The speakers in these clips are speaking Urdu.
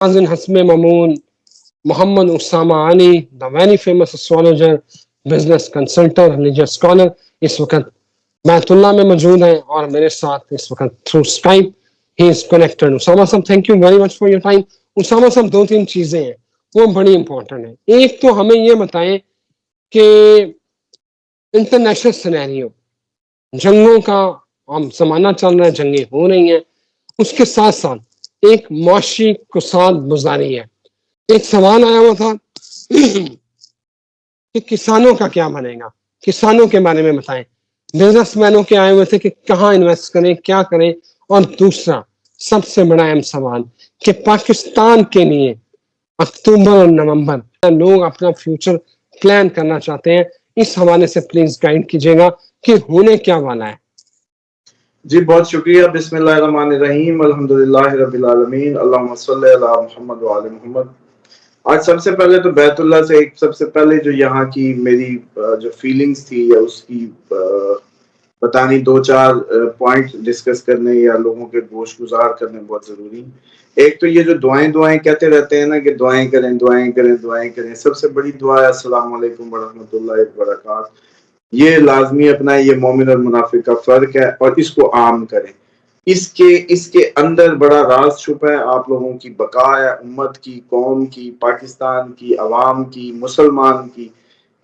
Mazen Hasme Mamoon, Muhammad Usama Ali, the very famous astrologer, business consultant, religious scholar, اس وقت بیت اللہ میں موجود ہیں اور میرے ساتھ اس وقت تھرو اسکائپ ہی از کنیکٹڈ. اسامہ صاحب thank you very much for your time. Osama صاحب دو تین چیزیں ہیں وہ بڑی امپورٹنٹ ہیں. ایک تو ہمیں یہ بتائیں کہ انٹرنیشنل سینیریو جنگوں کا زمانہ چل رہا ہے, جنگیں ہو رہی ہیں, اس کے ساتھ ساتھ ایک معاشی کساد گزاری ہے. ایک سوال آیا ہوا تھا کہ کسانوں کا کیا بنے گا, کسانوں کے بارے میں بتائیں. بزنس مینوں کے آئے ہوئے تھے کہ کہاں انویسٹ کریں, کیا کریں. اور دوسرا سب سے بڑا اہم سوال کہ پاکستان کے لیے اکتوبر اور نومبر لوگ اپنا فیوچر پلان کرنا چاہتے ہیں, اس حوالے سے پلیز گائیڈ کیجیے گا کہ ہونے کیا والا ہے. جی بہت شکریہ. بسم اللہ الرحمن الرحیم, الحمدللہ رب العالمین, اللہم صلی علی محمد وعلی محمد. آج سب سے پہلے تو بیت اللہ سے سب سے پہلے جو یہاں کی میری جو فیلنگز تھی یا اس کی بتانی دو چار پوائنٹ ڈسکس کرنے یا لوگوں کے گوش گزار کرنے بہت ضروری. ایک تو یہ جو دعائیں کہتے رہتے ہیں نا کہ دعائیں کریں دعائیں کریں دعائیں کریں, سب سے بڑی دعا ہے السلام علیکم ورحمۃ اللہ وبرکاتہ. یہ لازمی اپنا یہ مومن اور منافق کا فرق ہے اور اس کو عام کریں. اس کے اندر بڑا راز چھپا ہے, آپ لوگوں کی بقا ہے, امت کی, قوم کی, پاکستان کی, عوام کی, مسلمان کی.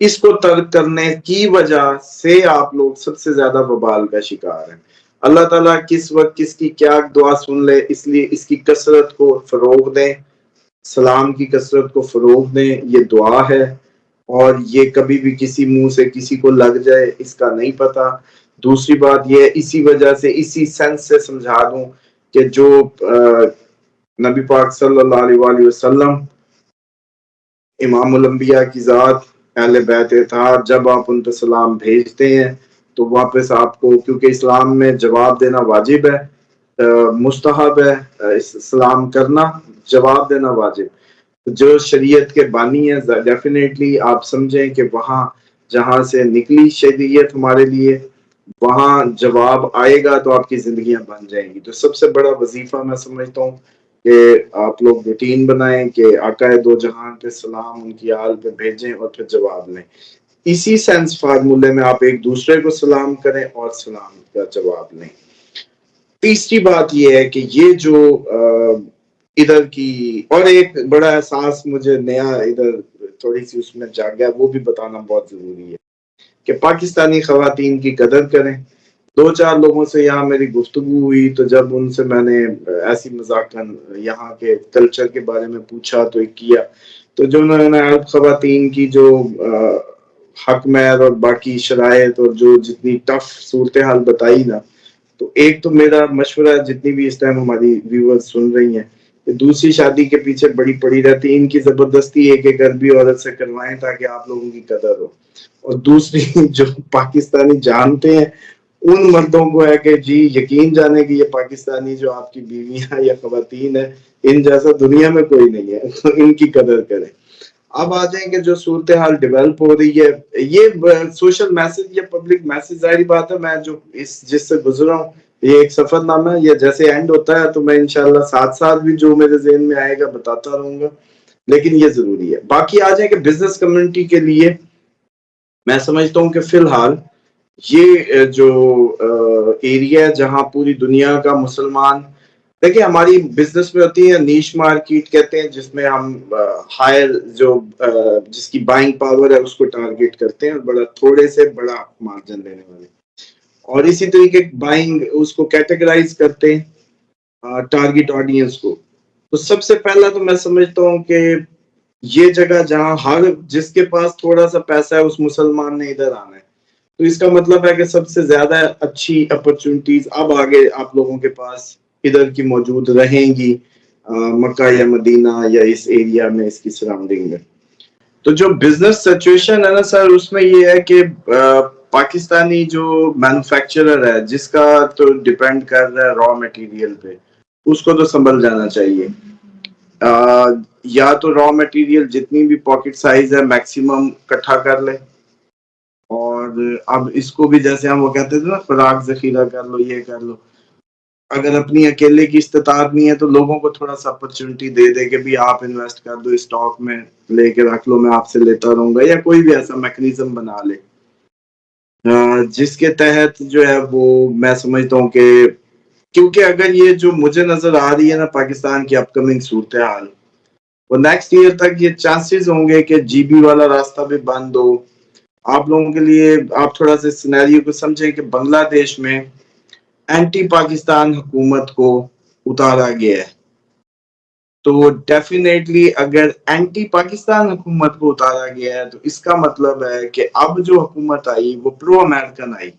اس کو ترک کرنے کی وجہ سے آپ لوگ سب سے زیادہ وبال کا شکار ہیں. اللہ تعالیٰ کس وقت کس کی کیا دعا سن لے, اس لیے اس کی کثرت کو فروغ دیں, سلام کی کثرت کو فروغ دیں. یہ دعا ہے اور یہ کبھی بھی کسی منہ سے کسی کو لگ جائے اس کا نہیں پتا. دوسری بات یہ اسی وجہ سے اسی سینس سے سمجھا دوں کہ جو نبی پاک صلی اللہ علیہ وآلہ وسلم امام الانبیاء کی ذات اہل بیت اطہار, جب آپ ان پر سلام بھیجتے ہیں تو واپس آپ کو, کیونکہ اسلام میں جواب دینا واجب ہے, مستحب ہے سلام کرنا, جواب دینا واجب. جو شریعت کے بانی ہیں ڈیفینیٹلی آپ سمجھیں کہ وہاں جہاں سے نکلی شریعت ہمارے لیے وہاں جواب آئے گا تو آپ کی زندگیاں بن جائیں گی. تو سب سے بڑا وظیفہ میں سمجھتا ہوں کہ آپ لوگ روٹین بنائیں کہ آقا دو جہان پہ سلام ان کی آل پہ بھیجیں اور پھر جواب لیں. اسی سینس فارمولے میں آپ ایک دوسرے کو سلام کریں اور سلام کا جواب لیں. تیسری بات یہ ہے کہ یہ جو ادھر کی اور ایک بڑا احساس مجھے نیا ادھر تھوڑی سی اس میں جاگ گیا, وہ بھی بتانا بہت ضروری ہے کہ پاکستانی خواتین کی قدر کریں. دو چار لوگوں سے یہاں میری گفتگو ہوئی تو جب ان سے میں نے ایسی مذاکرن یہاں کے کلچر کے بارے میں پوچھا تو ایک کیا, تو جو انہوں نے عرب خواتین کی جو حق مہر اور باقی شرائط اور جو جتنی ٹف صورتحال بتائی نا, تو ایک تو میرا مشورہ ہے جتنی بھی اس ٹائم ہماری ویورز سن رہی ہیں کہ دوسری شادی کے پیچھے بڑی پڑی رہتی, ان کی زبردستی ایک عربی عورت سے کروائیں تاکہ آپ لوگوں کی قدر ہو. اور دوسری جو پاکستانی جانتے ہیں ان مردوں کو ہے کہ جی یقین جانے کہ یہ پاکستانی جو آپ کی بیویاں یا خواتین ہیں ان جیسا دنیا میں کوئی نہیں ہے, تو ان کی قدر کریں. اب آ جائیں کہ جو صورتحال ڈیولپ ہو رہی ہے, یہ سوشل میسج یا پبلک میسج, ظاہری بات ہے میں جو جس سے گزرا ہوں یہ ایک سفر نامہ ہے, یہ جیسے اینڈ ہوتا ہے تو میں انشاءاللہ ساتھ ساتھ بھی جو میرے ذہن میں آئے گا بتاتا رہوں گا, لیکن یہ ضروری ہے. باقی آ جائیں کہ بزنس کمیونٹی کے لیے میں سمجھتا ہوں کہ فی الحال یہ جو ایریا ہے جہاں پوری دنیا کا مسلمان, دیکھیں ہماری بزنس میں ہوتی ہے نیش مارکیٹ کہتے ہیں جس میں ہم ہائر جو جس کی بائنگ پاور ہے اس کو ٹارگیٹ کرتے ہیں اور بڑا تھوڑے سے بڑا مارجن لینے والے, اور اسی طریقے بائنگ اس کو کیٹیگرائز کرتے ہیں ٹارگیٹ آڈینس کو. تو سب سے پہلا تو میں سمجھتا ہوں کہ یہ جگہ جہاں ہر جس کے پاس تھوڑا سا پیسہ ہے اس مسلمان نے ادھر آنا ہے, تو اس کا مطلب ہے کہ سب سے زیادہ اچھی اپرچونٹیز اب آگے آپ لوگوں کے پاس ادھر کی موجود رہیں گی مکہ یا مدینہ یا اس ایریا میں اس کی سراؤنڈنگ میں. تو جو بزنس سچویشن ہے نا سر, اس میں یہ ہے کہ پاکستانی جو مینوفیکچرر ہے جس کا تو ڈیپینڈ کر رہا ہے را میٹیریل پہ, اس کو تو سنبھل جانا چاہیے. یا تو را میٹیریل جتنی بھی پاکٹ سائز ہے میکسیمم اکٹھا کر لے, اور اب اس کو بھی جیسے ہم وہ کہتے تھے نا خوراک ذخیرہ کر لو, یہ کر لو. اگر اپنی اکیلے کی استطاعت نہیں ہے تو لوگوں کو تھوڑا سا اپرچونٹی دے دے کہ بھی آپ انویسٹ کر دو اسٹاک میں، لے کے رکھ لو، میں آپ سے لیتا رہوں گا، یا کوئی بھی ایسا میکنیزم بنا لے جس کے تحت جو ہے وہ میں سمجھتا ہوں کہ، کیونکہ اگر یہ جو مجھے نظر آ رہی ہے نا پاکستان کی اپ کمنگ صورتحال، وہ نیکسٹ ایئر تک یہ چانسز ہوں گے کہ جی بی والا راستہ بھی بند ہو. آپ لوگوں کے لیے آپ تھوڑا سا سینیریو کو سمجھیں کہ بنگلہ دیش میں اینٹی پاکستان حکومت کو اتارا گیا ہے. تو ڈیفینیٹلی اگر اینٹی پاکستان حکومت کو اتارا گیا ہے تو اس کا مطلب ہے کہ اب جو حکومت آئی وہ پرو امریکن آئی،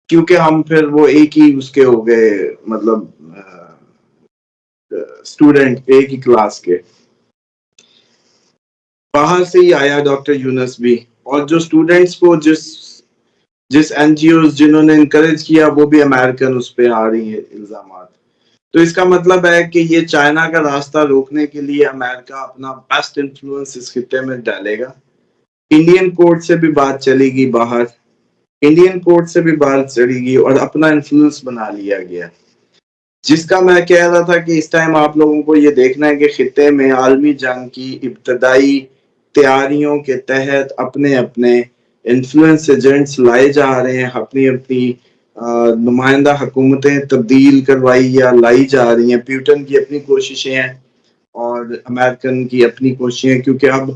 کیونکہ ہم پھر وہ ایک ہی اس کے ہو گئے، مطلب اسٹوڈنٹ ایک ہی کلاس کے. باہر سے ہی آیا ڈاکٹر یونس بھی، اور جو اسٹوڈنٹس کو جس این جی اوز جنہوں نے انکریج کیا وہ بھی امریکن اس پہ آ رہی ہے الزامات. تو اس کا مطلب ہے کہ یہ چائنا کا راستہ روکنے کے لیے امریکہ اپنا بیسٹ انفلوئنس اس خطے میں ڈالے گا. انڈین کورٹ سے بھی بات چلے گی باہر، انڈین کورٹ سے بھی بات چلے گی اور اپنا انفلوئنس بنا لیا گیا، جس کا میں کہہ رہا تھا کہ اس ٹائم آپ لوگوں کو یہ دیکھنا ہے کہ خطے میں عالمی جنگ کی ابتدائی تیاریوں کے تحت اپنے اپنے انفلوئنس ایجنٹس لائے جا رہے ہیں، اپنی اپنی نمائندہ حکومتیں تبدیل کروائی یا لائی جا رہی ہیں. پیوٹن کی اپنی کوششیں ہیں اور امریکن کی اپنی کوششیں، کیونکہ اب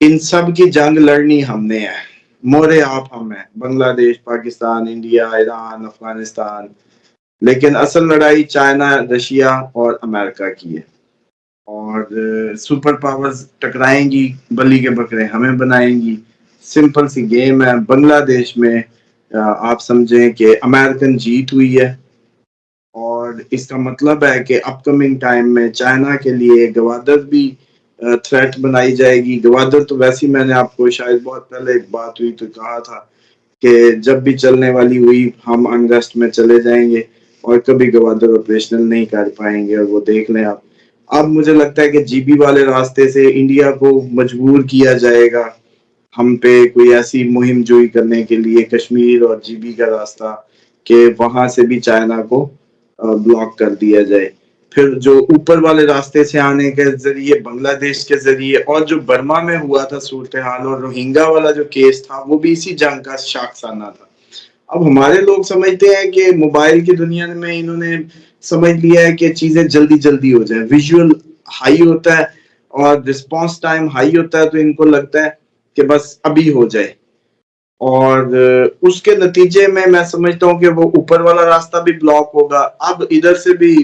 ان سب کی جنگ لڑنی ہم نے ہے، مورے آپ ہم ہیں، بنگلہ دیش، پاکستان، انڈیا، ایران، افغانستان. لیکن اصل لڑائی چائنا، رشیا اور امریکہ کی ہے، اور سپر پاورز ٹکرائیں گی، بلی کے بکرے ہمیں بنائیں گی. سمپل سی گیم ہے. بنگلہ دیش میں آپ سمجھیں کہ امریکن جیت ہوئی ہے، اور اس کا مطلب ہے کہ اپ کمنگ ٹائم میں چائنا کے لیے گوادر بھی تھریٹ بنائی جائے گی. گوادر تو ویسے میں نے آپ کو شاید بہت پہلے ایک بات ہوئی تو کہا تھا کہ جب بھی چلنے والی ہوئی ہم انگسٹ میں چلے جائیں گے اور کبھی گوادر آپریشنل نہیں کر پائیں گے. اور وہ دیکھ لیں آپ، اب مجھے لگتا ہے کہ جی بی والے راستے سے انڈیا کو مجبور کیا جائے گا ہم پہ کوئی ایسی مہم جوئی کرنے کے لیے، کشمیر اور جی بی کا راستہ، کہ وہاں سے بھی چائنا کو بلاک کر دیا جائے. پھر جو اوپر والے راستے سے آنے کے ذریعے بنگلہ دیش کے ذریعے، اور جو برما میں ہوا تھا صورتحال اور روہنگا والا جو کیس تھا وہ بھی اسی جنگ کا شاخسانہ تھا. اب ہمارے لوگ سمجھتے ہیں کہ موبائل کی دنیا میں انہوں نے سمجھ لیا ہے کہ چیزیں جلدی جلدی ہو جائیں، ویژول ہائی ہوتا ہے اور رسپانس ٹائم ہائی ہوتا ہے، تو ان کو لگتا ہے کہ بس ابھی ہو جائے. اور اس کے نتیجے میں سمجھتا ہوں کہ وہ اوپر والا راستہ بھی بلاک ہوگا. اب ادھر سے بھی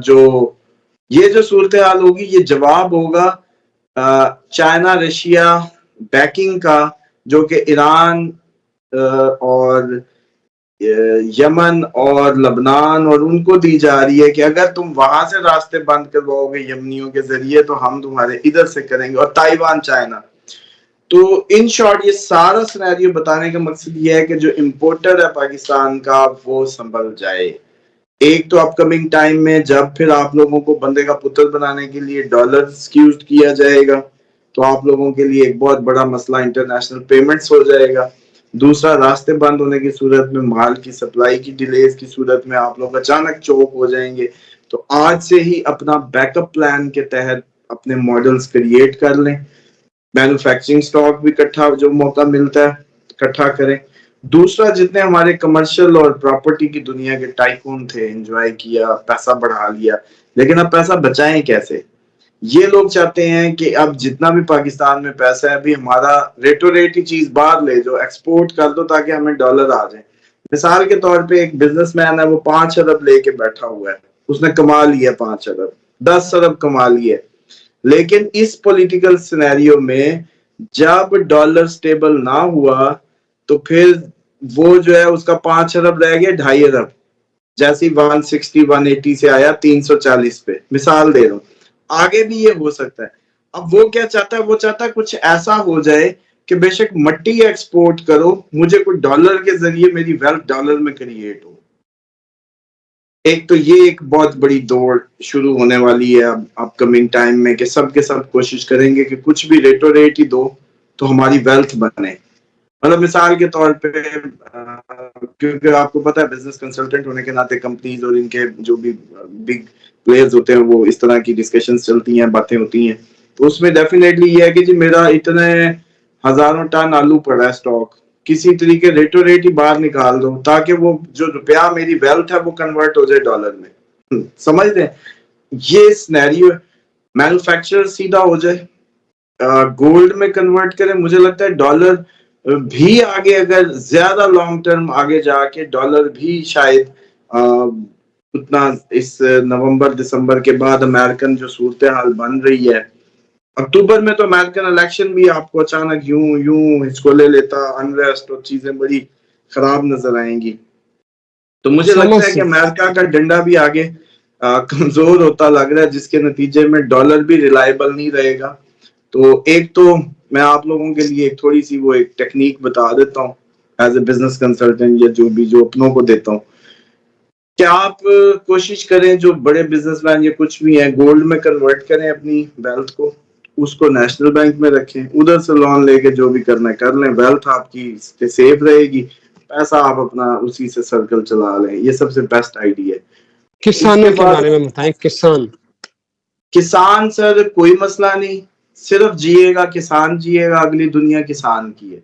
جو صورتحال ہوگی یہ جواب ہوگا چائنا رشیا بیکنگ کا، جو کہ ایران اور یمن اور لبنان اور ان کو دی جا رہی ہے کہ اگر تم وہاں سے راستے بند کرواؤ گے یمنیوں کے ذریعے تو ہم تمہارے ادھر سے کریں گے، اور تائیوان چائنا. تو ان شارٹ یہ سارا سینیریو بتانے کا مقصد یہ ہے کہ جو امپورٹر ہے پاکستان کا وہ سنبھل جائے. ایک تو اپ کمنگ ٹائم میں جب پھر آپ لوگوں کو بندے کا پتر بنانے کے لیے ڈالر ایکسکیوز کیا جائے گا تو آپ لوگوں کے لیے ایک بہت بڑا مسئلہ انٹرنیشنل پیمنٹس ہو جائے گا. دوسرا، راستے بند ہونے کی صورت میں، مال کی سپلائی کی ڈیلیز کی صورت میں آپ لوگ اچانک چوک ہو جائیں گے. تو آج سے ہی اپنا بیک اپ پلان کے تحت اپنے ماڈلز کریٹ کر لیں، مینوفیکچرنگ سٹاک بھی اکٹھا جو موقع ملتا ہے اکٹھا کریں. دوسرا، جتنے ہمارے کمرشل اور پراپرٹی کی دنیا کے ٹائکون تھے، انجوائے کیا، پیسہ بڑھا لیا، لیکن اب پیسہ بچائیں کیسے؟ یہ لوگ چاہتے ہیں کہ اب جتنا بھی پاکستان میں پیسہ ہے ابھی ہمارا ریٹو ریٹ ہی چیز باہر لے جو ایکسپورٹ کر دو تاکہ ہمیں ڈالر آ جائیں. مثال کے طور پہ ایک بزنس مین ہے، وہ 5 ارب لے کے بیٹھا ہوا ہے، اس نے کما لیا 5 ارب، 10 ارب کما لیے. لیکن اس پولیٹیکل سینیریو میں جب ڈالر سٹیبل نہ ہوا تو پھر وہ جو ہے اس کا 5 ارب رہ گیا 2.5 ارب، جیسی 160 180 سے آیا 340 پہ، مثال دے رہا ہوں. آگے بھی یہ ہو سکتا ہے. اب وہ کیا چاہتا ہے؟ وہ چاہتا ہے کچھ ایسا ہو جائے کہ بے شک مٹی ایکسپورٹ کرو، مجھے کوئی ڈالر کے ذریعے میری ویلتھ ڈالر میں کریٹ ہو. ایک تو یہ ایک بہت بڑی دوڑ شروع ہونے والی ہے اب اپ کمنگ ٹائم میں، کہ سب کے سب کوشش کریں گے کہ کچھ بھی ریٹو ریٹ ہی دو تو ہماری ویلتھ بنے. مطلب مثال کے طور پہ کیونکہ آپ کو پتا ہے بزنس کنسلٹنٹ ہونے کے ناطے کمپنیز اور ان کے جو بھی بگ پلیئرز ہوتے ہیں وہ اس طرح کی ڈسکشنز چلتی ہیں، باتیں ہوتی ہیں، تو اس میں ڈیفینیٹلی یہ ہے کہ جی میرا اتنے ہزاروں ٹن آلو پڑا ہے اسٹاک، کسی طریقے ریٹو ریٹ ہی باہر نکال دو تاکہ وہ جو روپیہ میری ویلتھ ہے وہ کنورٹ ہو جائے ڈالر میں. سمجھتے ہیں یہ سینیریو ہے. مینوفیکچر سیدھا ہو جائے، گولڈ میں کنورٹ کریں. مجھے لگتا ہے ڈالر بھی آگے اگر زیادہ لانگ ٹرم آگے جا کے ڈالر بھی شاید اتنا اس نومبر دسمبر کے بعد امریکن جو صورتحال بن رہی ہے، اکتوبر میں تو امریکن الیکشن بھی آپ کو اچانک یوں ہچکولے لیتا، انریسٹ اور چیزیں بڑی خراب نظر آئیں گی. تو مجھے اسامہ لگتا ہے کہ امریکہ کا ڈنڈا بھی آگے کمزور ہوتا لگ رہا ہے، جس کے نتیجے میں ڈالر بھی ریلائبل نہیں رہے گا. تو ایک تو میں آپ لوگوں کے لیے ایک تھوڑی سی وہ ایک ٹیکنیک بتا دیتا ہوں ایز اے بزنس کنسلٹنٹ یا جو اپنوں کو دیتا ہوں کہ آپ کوشش کریں جو بڑے بزنس مین یا کچھ بھی ہیں گولڈ میں کنورٹ کریں اپنی ویلتھ کو، اس کو نیشنل بینک میں رکھیں، ادھر سے لون لے کے جو بھی کرنا ہے کر لیں، ویلتھ آپ کی سیف رہے گی، پیسہ آپ اپنا اسی سے سرکل چلا لیں. یہ سب سے بیسٹ آئیڈیا ہے. اس کسانوں کے بعد بارے میں بتائیں. کسان سر کوئی مسئلہ نہیں، صرف جیے گا کسان جیے گا، اگلی دنیا کسان کی ہے.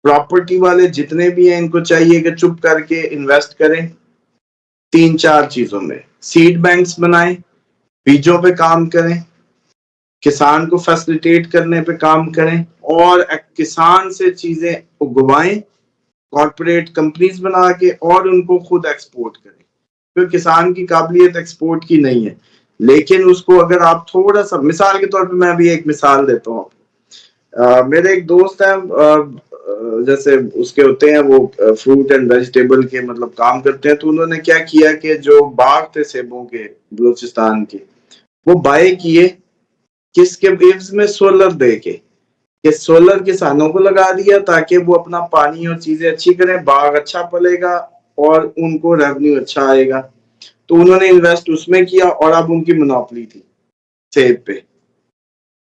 پراپرٹی والے جتنے بھی ہیں ان کو چاہیے کہ چپ کر کے انویسٹ کریں 3-4 چیزوں میں. سیڈ بینکس بنائیں، بیجوں پہ کام کریں، کسان کو فیسلیٹیٹ کرنے پہ کام کریں، اور کسان سے چیزیں اگوائیں کارپوریٹ کمپنیز بنا کے، اور ان کو خود ایکسپورٹ کریں. کیونکہ کسان کی قابلیت ایکسپورٹ کی نہیں ہے، لیکن اس کو اگر آپ تھوڑا سا، مثال کے طور پہ میں ابھی ایک مثال دیتا ہوں. میرے ایک دوست ہیں، جیسے اس کے ہوتے ہیں وہ فروٹ اینڈ ویجیٹیبل کے مطلب کام کرتے ہیں، تو انہوں نے کیا کیا کہ جو باغ تھے سیبوں کے بلوچستان کے، وہ بائے کیے کس کے بیوز میں؟ سولر دے کے، کہ سولر کسانوں کو لگا دیا تاکہ وہ اپنا پانی اور چیزیں اچھی کریں، باغ اچھا پلے گا اور ان کو ریونیو اچھا آئے گا. تو انہوں نے انویسٹ اس میں کیا اور اب ان کی منوپلی تھی سیب پہ.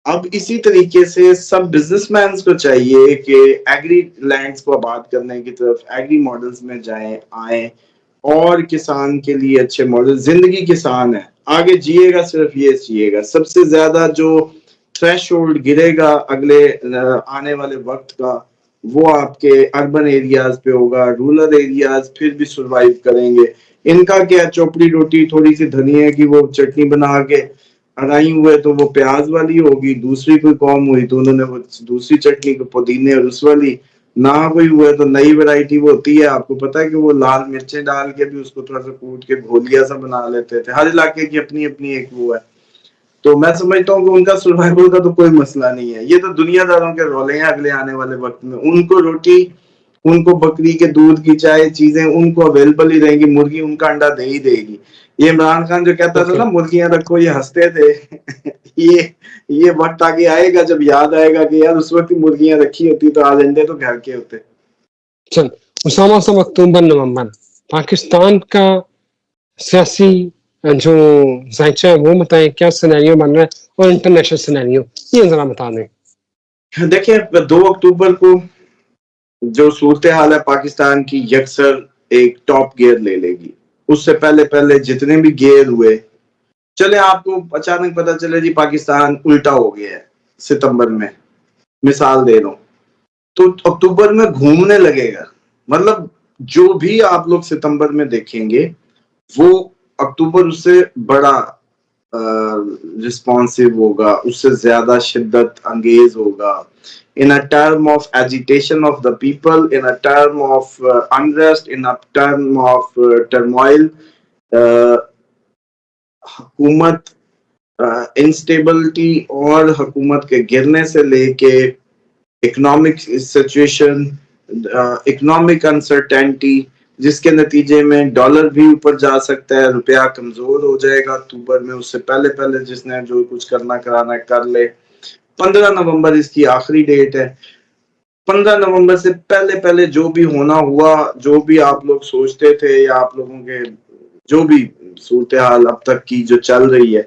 اب اسی طریقے سے سب بزنس مینز کو چاہیے کہ ایگری لینڈز کو آباد کرنے کی طرف ایگری ماڈلز میں جائیں آئیں، اور کسان کے لیے اچھے ماڈل. زندگی کسان ہے، آگے جیے گا صرف یہ جیے گا. سب سے زیادہ جو تھریش ہولڈ گرے گا اگلے آنے والے وقت کا، وہ آپ کے اربن ایریاز پہ ہوگا. رورل ایریاز پھر بھی سروائیو کریں گے. ان کا کیا، چوپڑی روٹی تھوڑی سی دھنیا کی وہ چٹنی بنا کے اڑائی ہوئے تو وہ پیاز والی ہوگی، دوسری کوئی قوم ہوئی تو انہوں نے وہ دوسری چٹنی کو پودینے اور اس والی، نہ کوئی ہوا تو نئی ورائٹی وہ ہوتی ہے. آپ کو پتا ہے کہ وہ لال مرچیں ڈال کے بھی اس کو تھوڑا سا کوٹ کے گھولیا سا بنا لیتے تھے. ہر علاقے کی اپنی اپنی ایک وہ ہے. تو میں سمجھتا ہوں کہ ان کا سروائیول کا تو کوئی مسئلہ نہیں ہے. یہ تو دنیا داروں کے رولے ہیں اگلے آنے والے وقت میں. ان کو روٹی، ان کو بکری کے دودھ کی چائے چیزیں ان کو اویلیبل ہی رہیں گی. مرغی ان کا انڈا دے ہی دے گی. یہ عمران خان جو کہتا تھا نا مرغیاں رکھو، یہ ہنستے تھے. یہ وقت آگے آئے گا جب یاد آئے گا کہ یار اس وقت مرغیاں رکھی ہوتی تو آج انڈے تو گھر کے ہوتے. چل اسامہ صاحب، اکتوبر نومبر پاکستان کا سیاسی جو ذائچہ ہے وہ بتائیں، کیا سینیریو بن رہا ہے، اور انٹرنیشنل سینیریو یہ ذرا بتا دیں. دیکھیں 2 اکتوبر کو جو صورتحال ہے پاکستان کی یکسر ایک ٹاپ گیئر لے لے گی. اس سے پہلے جتنے بھی گیئر ہوئے، چلے آپ کو اچانک پتا چلے جی پاکستان الٹا ہو گیا ہے ستمبر میں، مثال دے رہا ہوں، تو اکتوبر میں گھومنے لگے گا. مطلب جو بھی آپ لوگ ستمبر میں دیکھیں گے وہ اکتوبر اس سے بڑا رسپانسو ہوگا، اس سے زیادہ شدت انگیز ہوگا. In a term of agitation of the people, in a term of unrest, in a term of turmoil, حکومت انسٹیبلٹی اور حکومت کے گرنے سے لے کے اکنامک سچویشن، اکنامک انسرٹینٹی، جس کے نتیجے میں ڈالر بھی اوپر جا سکتا ہے، روپیہ کمزور ہو جائے گا اکتوبر میں. اس سے پہلے جس نے جو کچھ کرنا کرانا ہے کر لے. 15 نومبر اس کی آخری ڈیٹ ہے. 15 نومبر سے پہلے جو بھی ہونا ہوا، جو بھی آپ لوگ سوچتے تھے یا آپ لوگوں کے جو بھی صورتحال اب تک کی جو چل رہی ہے،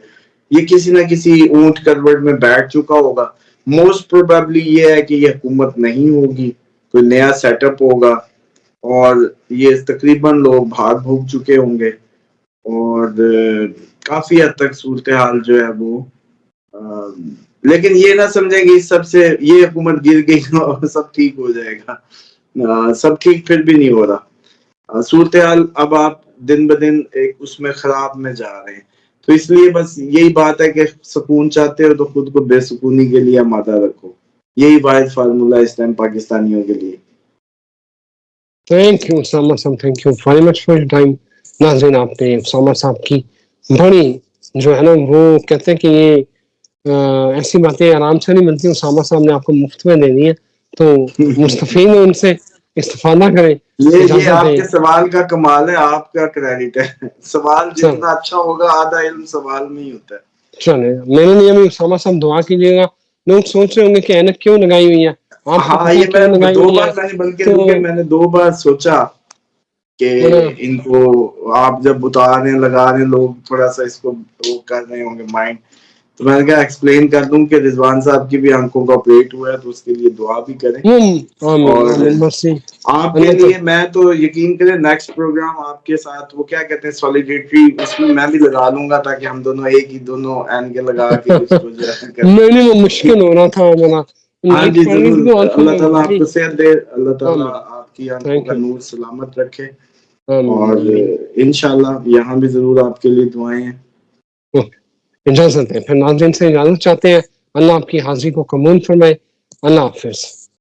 یہ کسی نہ کسی اونٹ کروٹ میں بیٹھ چکا ہوگا. موسٹ پروبیبلی یہ ہے کہ یہ حکومت نہیں ہوگی. کوئی نیا سیٹ اپ ہوگا اور یہ تقریباً لوگ بھاگ بھوگ چکے ہوں گے اور کافی حد تک صورتحال جو ہے وہ لیکن یہ نہ سمجھیں گے سب سے یہ حکومت گر گئی اور سب ٹھیک ہو جائے گا. سب ٹھیک پھر بھی نہیں ہو رہا. صورتحال اب آپ دن بدن ایک اس میں خراب میں جا رہے ہیں. تو اس لیے بس یہی بات ہے کہ سکون چاہتے ہو تو خود کو بے سکونی کے لیے آمادہ رکھو. یہی واحد فارمولہ اس ٹائم پاکستانیوں کے لیے. تھینک یو اسامہ صاحب, thank you very much for your time. ناظرین, آپ نے اسامہ صاحب کی بڑی جو ہے نا وہ کہتے ہیں کہ یہ ایسی باتیں آرام سے نہیں ملتی. اسامہ صاحب نے آپ کو مفت میں دینی ہے تو مستفید ہیں ان سے, استفادہ کریں. یہ اجازت آپ دیں کے سوال کا کمال ہے, آپ کا کریڈٹ ہے. سوال جتنا اچھا ہوگا آدھا علم سوال میں ہی ہوتا ہے. چلے میرے لیے بھی اسامہ صاحب دعا کیجیے گا. لوگ سوچ رہے ہوں گے کہ اینک کیوں لگائی ہوئی ہے, آپ کو ہاں پتہ یہ کیوں میں لگائی دو ہوئی ہے. بار میں نے بلکہ تو رکے میں نے 2 بار سوچا کہ ان کو آپ جب اتار رہے ہیں لگا رہے ہیں لوگ تھوڑا سا اس کو وہ کر رہے ہوں گے مائنڈ, تو میں نے کہا ایکسپلین کر دوں کہ رضوان صاحب کی بھی آنکھوں کا آپریٹ ہوا ہے تو اس کے لیے دعا بھی کریں. اور آپ کے لیے میں تو یقین کریں نیکسٹ پروگرام آپ کے ساتھ وہ کیا کہتے ہیں سالیڈیٹری, اس میں بھی لگا لوں گا تاکہ ہم دونوں ایک ہی دونوں این کے لگا کے اس کو جو ہے نہیں وہ مشکل ہو رہا تھا میرا. ہاں جی ضرور. اللہ تعالیٰ آپ کو صحت دے, اللہ تعالیٰ آپ کی آنکھوں کا نور سلامت رکھے, اور انشاءاللہ یہاں بھی ضرور آپ کے لیے دعائیں ہیں. اجازت ہے, پھر ناظرین سے اجازت چاہتے ہیں. اللہ آپ کی حاضری کو قبول فرمائے. اللہ حافظ.